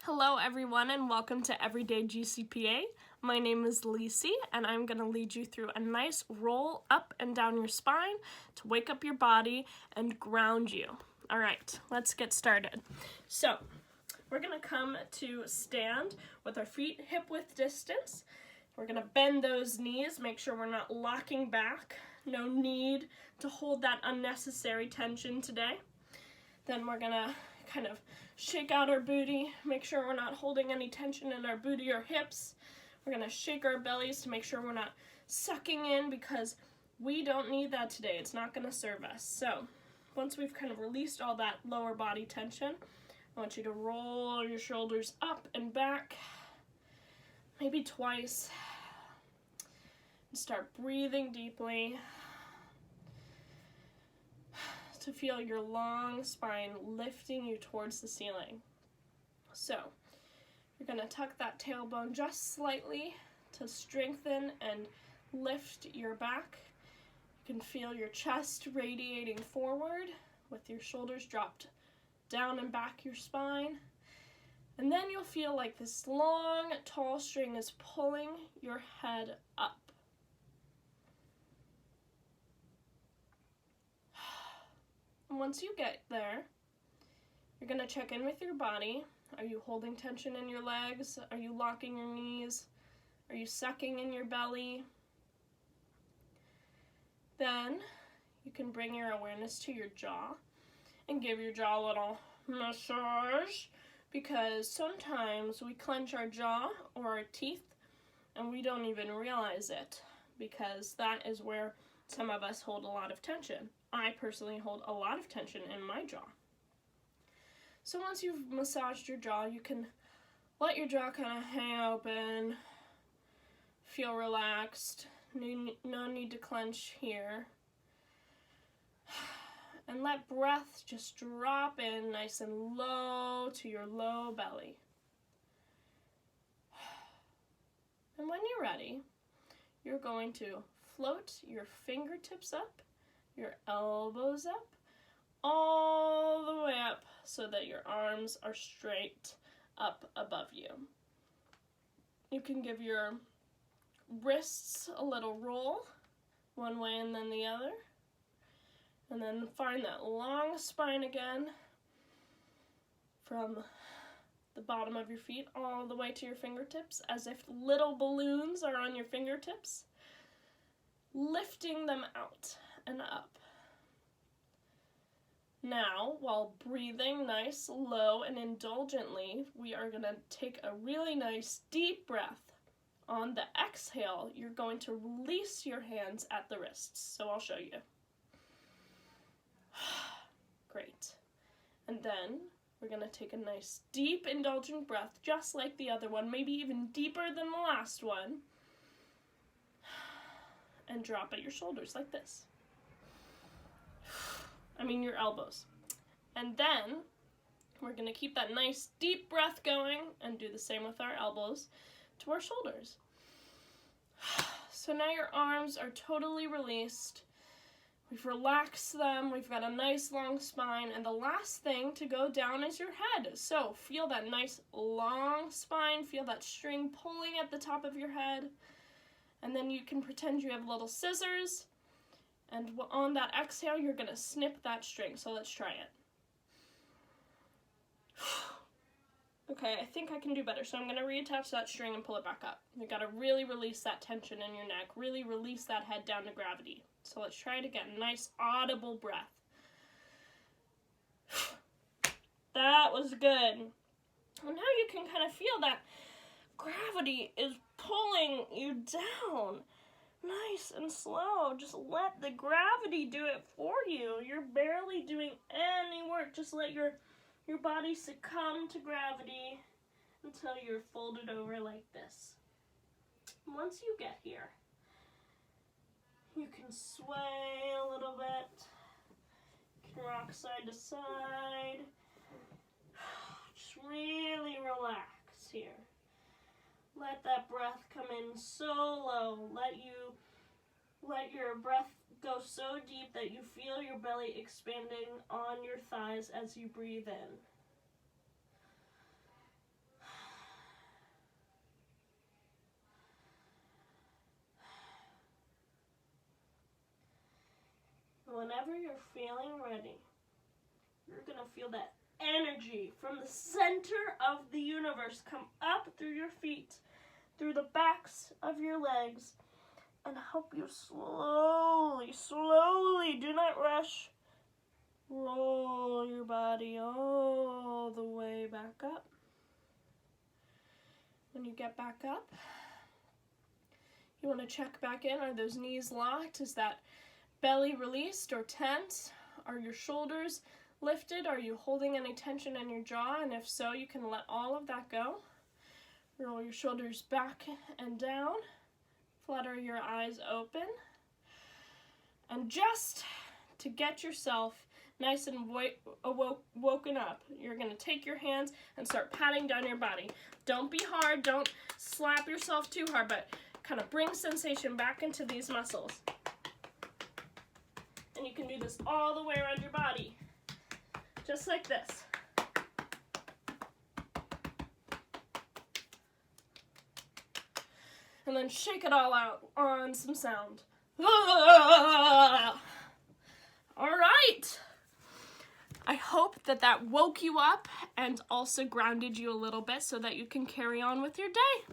Hello everyone and welcome to Everyday GCPA. My name is Lisi and I'm going to lead you through a nice roll up and down your spine to wake up your body and ground you. Alright, let's get started. So, we're going to come to stand with our feet hip width distance. We're going to bend those knees, make sure we're not locking back. No need to hold that unnecessary tension today. Then we're going to kind of shake out our booty, make sure we're not holding any tension in our booty or hips. We're going to shake our bellies to make sure we're not sucking in because we don't need that today. It's not going to serve us. So once we've kind of released all that lower body tension, I want you to roll your shoulders up and back, maybe twice, and start breathing deeply to feel your long spine lifting you towards the ceiling. So you're going to tuck that tailbone just slightly to strengthen and lift your back. You can feel your chest radiating forward with your shoulders dropped down and back your spine. And then you'll feel like this long, tall string is pulling your head up. And once you get there, you're going to check in with your body. Are you holding tension in your legs? Are you locking your knees? Are you sucking in your belly? Then you can bring your awareness to your jaw and give your jaw a little massage, because sometimes we clench our jaw or our teeth and we don't even realize it, because that is where some of us hold a lot of tension. I personally hold a lot of tension in my jaw. So once you've massaged your jaw, you can let your jaw kind of hang open, feel relaxed, no need to clench here. And let breath just drop in nice and low to your low belly. And when you're ready, you're going to float your fingertips up, your elbows up, all the way up so that your arms are straight up above you. You can give your wrists a little roll, one way and then the other. And then find that long spine again from the bottom of your feet all the way to your fingertips, as if little balloons are on your fingertips, lifting them out and up. Now, while breathing nice, low, and indulgently, we are going to take a really nice deep breath. On the exhale, you're going to release your hands at the wrists. So I'll show you. Great. And then we're going to take a nice deep indulgent breath, just like the other one, maybe even deeper than the last one, and drop at your shoulders like this. Your elbows. And then we're going to keep that nice deep breath going and do the same with our elbows to our shoulders. So now your arms are totally released. We've relaxed them. We've got a nice long spine. And the last thing to go down is your head. So feel that nice long spine. Feel that string pulling at the top of your head. And then you can pretend you have little scissors. And on that exhale, you're going to snip that string. So let's try it. Okay, I think I can do better. So I'm going to reattach that string and pull it back up. You got to really release that tension in your neck. Really release that head down to gravity. So let's try it again. Nice audible breath. That was good. And now you can kind of feel that gravity is pulling you down. Nice and slow. Just let the gravity do it for you. You're barely doing any work. Just let your body succumb to gravity until you're folded over like this. Once you get here, you can sway a little bit. You can rock side to side. Just really relax here. Let that breath come in so low. Let your breath go so deep that you feel your belly expanding on your thighs as you breathe in. Whenever you're feeling ready, you're going to feel that energy from the center of the universe come up through your feet, through the backs of your legs, and help you slowly, do not rush, roll your body all the way back up. When you get back up, you want to check back in. Are those knees locked? Is that belly released or tense? Are your shoulders lifted? Are you holding any tension in your jaw? And if so, you can let all of that go. Roll your shoulders back and down. Flutter your eyes open. And just to get yourself nice and woken up, you're going to take your hands and start patting down your body. Don't be hard. Don't slap yourself too hard, but kind of bring sensation back into these muscles. And you can do this all the way around your body, just like this. And then shake it all out on some sound. All right. I hope that woke you up and also grounded you a little bit so that you can carry on with your day.